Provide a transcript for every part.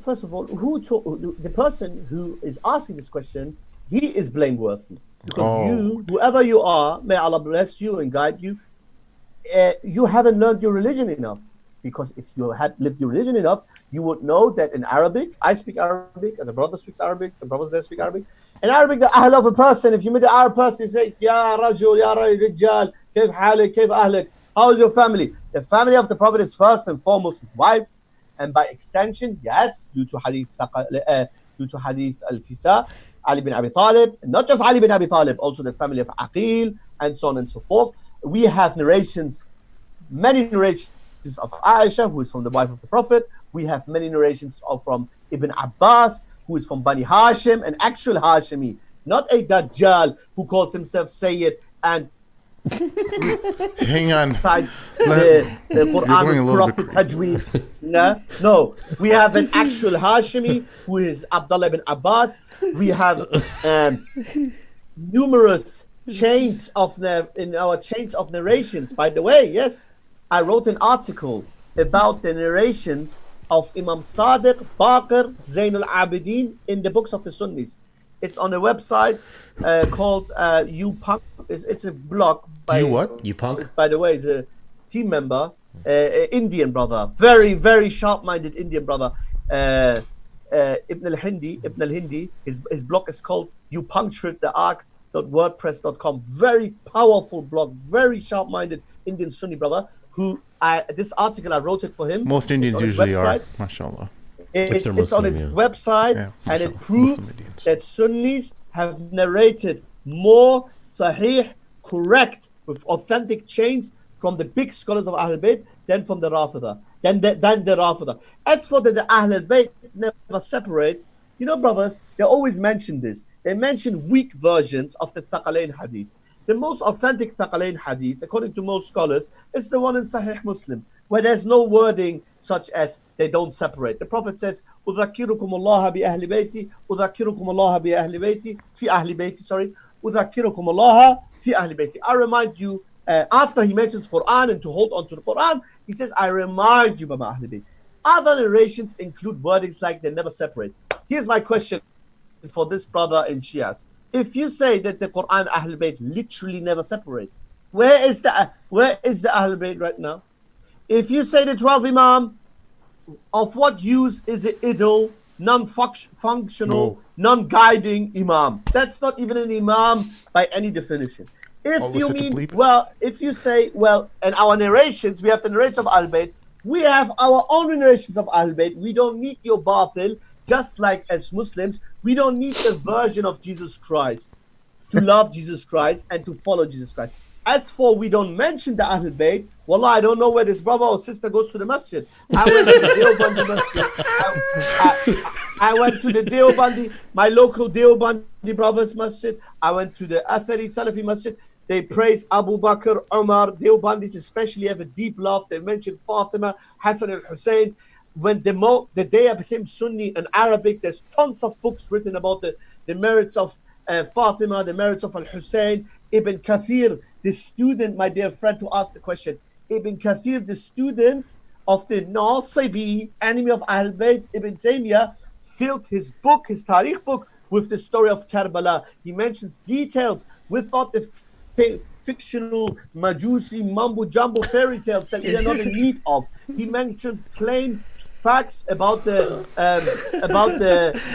first of all, the person who is asking this question, he is blameworthy. Because you, whoever you are, may Allah bless you and guide you, you haven't learned your religion enough. Because if you had lived your religion enough, you would know that in Arabic, I speak Arabic, and the brother speaks Arabic, the brothers there speak Arabic. In Arabic, the ahl of a person, if you meet an Arab person, you say, Ya rajul, ya rijal, kayf halik, kayf ahlak, how is your family? The family of the Prophet is first and foremost his wives, and by extension, yes, due to hadith al-Kisa, Ali bin Abi Talib, not just Ali bin Abi Talib, also the family of Aqil, and so on and so forth. We have narrations, many narrations of Aisha, who is from the wife of the Prophet. We have many narrations from Ibn Abbas, who is from Bani Hashim, an actual Hashimi, not a Dajjal who calls himself Sayyid and hang on. The Quran with corrupted tajweed. No, we have an actual Hashimi who is Abdullah ibn Abbas. We have numerous chains of in our chains of narrations. By the way, yes, I wrote an article about the narrations of Imam Sadiq, Baqir, Zain al-Abidin in the books of the Sunnis. It's on a website called You Punk. It's a blog by You Punk. By the way, is a team member, Indian brother, very very sharp-minded Indian brother, Ibn al-Hindi. His blog is called You Punctured the Arc.wordpress.com. Very powerful blog, very sharp-minded Indian Sunni brother. This article I wrote it for him. Most Indians usually are, mashallah. It's on his website, and it proves that Sunnis have narrated more sahih, correct, with authentic chains from the big scholars of Ahlul Bayt than from the Rafida. Than the Rafida. As for the Ahlul Bayt never separate, you know, brothers, they always mention this. They mention weak versions of the Thaqalain hadith. The most authentic Thaqalain hadith, according to most scholars, is the one in Sahih Muslim, where there's no wording such as they don't separate. The Prophet says, أُذَكِّرُكُمُ اللَّهَ بِأَهْلِ بَيْتِ أُذَكِّرُكُمُ اللَّهَ بِأَهْلِ بَيْتِ فِي أَهْلِ بَيْتِ sorry أُذَكِّرُكُمُ اللَّهَ فِي أَهْلِ بَيْتِ. I remind you, after he mentions Quran and to hold on to the Quran, he says, I remind you by my Ahlul Bayt. Other narrations include wordings like they never separate. Here's my question for this brother in Shias. If you say that the Quran Ahlul Bayt literally never separate, where is the Ahlul Bayt right now? If you say the 12 Imam, of what use is it idle, non-functional, non-guiding Imam? That's not even an Imam by any definition. If you mean, well, if you say, well, in our narrations, we have the narrations of Ahlul Bayt, we have our own narrations of Ahlul Bayt, we don't need your batil. Just like as Muslims, we don't need the version of Jesus Christ to love Jesus Christ and to follow Jesus Christ. As for we don't mention the Ahlul Bayt, wallah, I don't know where this brother or sister goes to the masjid. I went to the Deobandi masjid. I went to the Deobandi, my local Deobandi brothers masjid. I went to the Athari Salafi masjid. They praise Abu Bakr, Umar. Deobandis especially have a deep love. They mention Fatima, Hassan and Hussein. When the day I became Sunni in Arabic, there's tons of books written about the merits of Fatima, the merits of Al-Hussein. Ibn Kathir, the student, my dear friend, who asked the question, Ibn Kathir, the student of the Nasibi, enemy of Ahlul Bayt, Ibn Taymiyyah, filled his book, his Tariq book, with the story of Karbala. He mentions details without the fictional Majusi mumbo jumbo fairy tales that we are not in need of. He mentioned plain facts about the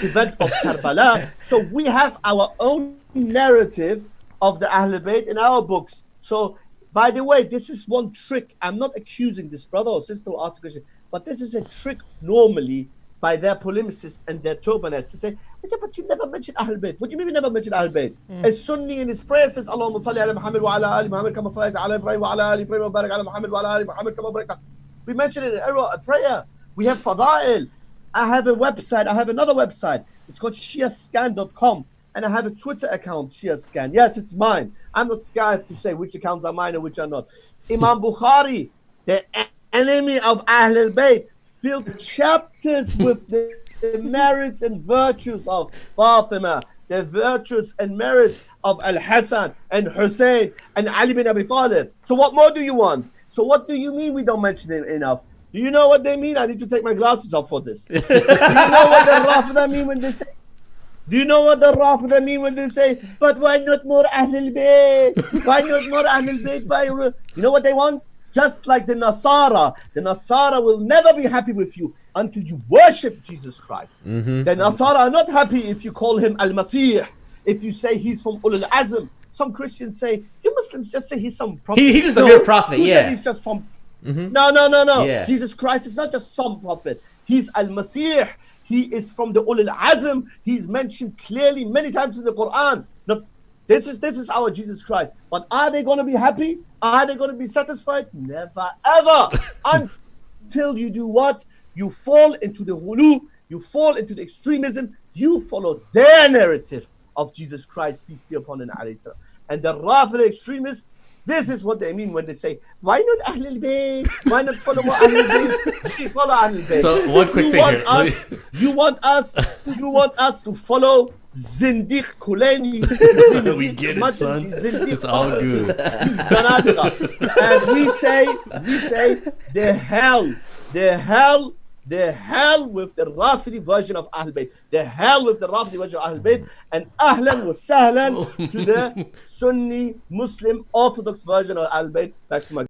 event of Karbala. So we have our own narrative of the Ahlul Bayt in our books. So, by the way, this is one trick. I'm not accusing this brother or sister who asked the question, but this is a trick normally by their polemicists and their turbanites to say, yeah, but you never mentioned Ahlul Bayt. What do you mean you never mentioned Ahlul Bayt? A Sunni in his prayer says, Allahumma salli ala Muhammad wa ala ali Muhammad kama sallaita ala Ibrahim wa ala ali Ibrahim wa barak ala Muhammad wa ala ali Muhammad kama barakta. We mentioned it in a prayer. We have Fadail. I have a website. I have another website. It's called shiascan.com. And I have a Twitter account, Shiascan. Yes, it's mine. I'm not scared to say which accounts are mine and which are not. Imam Bukhari, the enemy of Ahlul Bayt, filled chapters with the merits and virtues of Fatima, the virtues and merits of Al-Hassan and Hussein and Ali bin Abi Talib. So what more do you want? So what do you mean we don't mention it enough? Do you know what they mean? I need to take my glasses off for this. Do you know what the Rafida mean when they say? Do you know what the Rafida mean when they say, but why not more Ahlul Bayt? Why not more Ahlul Bayt? You know what they want? Just like the Nasara will never be happy with you until you worship Jesus Christ. The Nasara are not happy if you call him Al-Masih, if you say he's from Ulul Azm. Some Christians say, you Muslims just say he's some prophet. He's just a mere prophet, Who said he's just some... No. Yeah. Jesus Christ is not just some prophet. He's Al-Masih. He is from the Ulul Azm. He's mentioned clearly many times in the Quran. Now, this is our Jesus Christ. But are they going to be happy? Are they going to be satisfied? Never, ever. Until you do what? You fall into the ghulu. You fall into the extremism. You follow their narrative of Jesus Christ, peace be upon him. And the Rafida extremists, this is what they mean when they say, why not Ahlul Bayt? Why not follow more Ahlul Bayt? We follow Ahlul Bayt. So one quick thing here. You want us to follow Zindiq Kuleni. We get it, son. It's all good. And we say, the hell with the Rafidi version of Ahlul Bayt. The hell with the Rafidi version of Ahlul Bayt. And ahlan wa sahlan to the Sunni Muslim Orthodox version of Ahlul Bayt. Back to my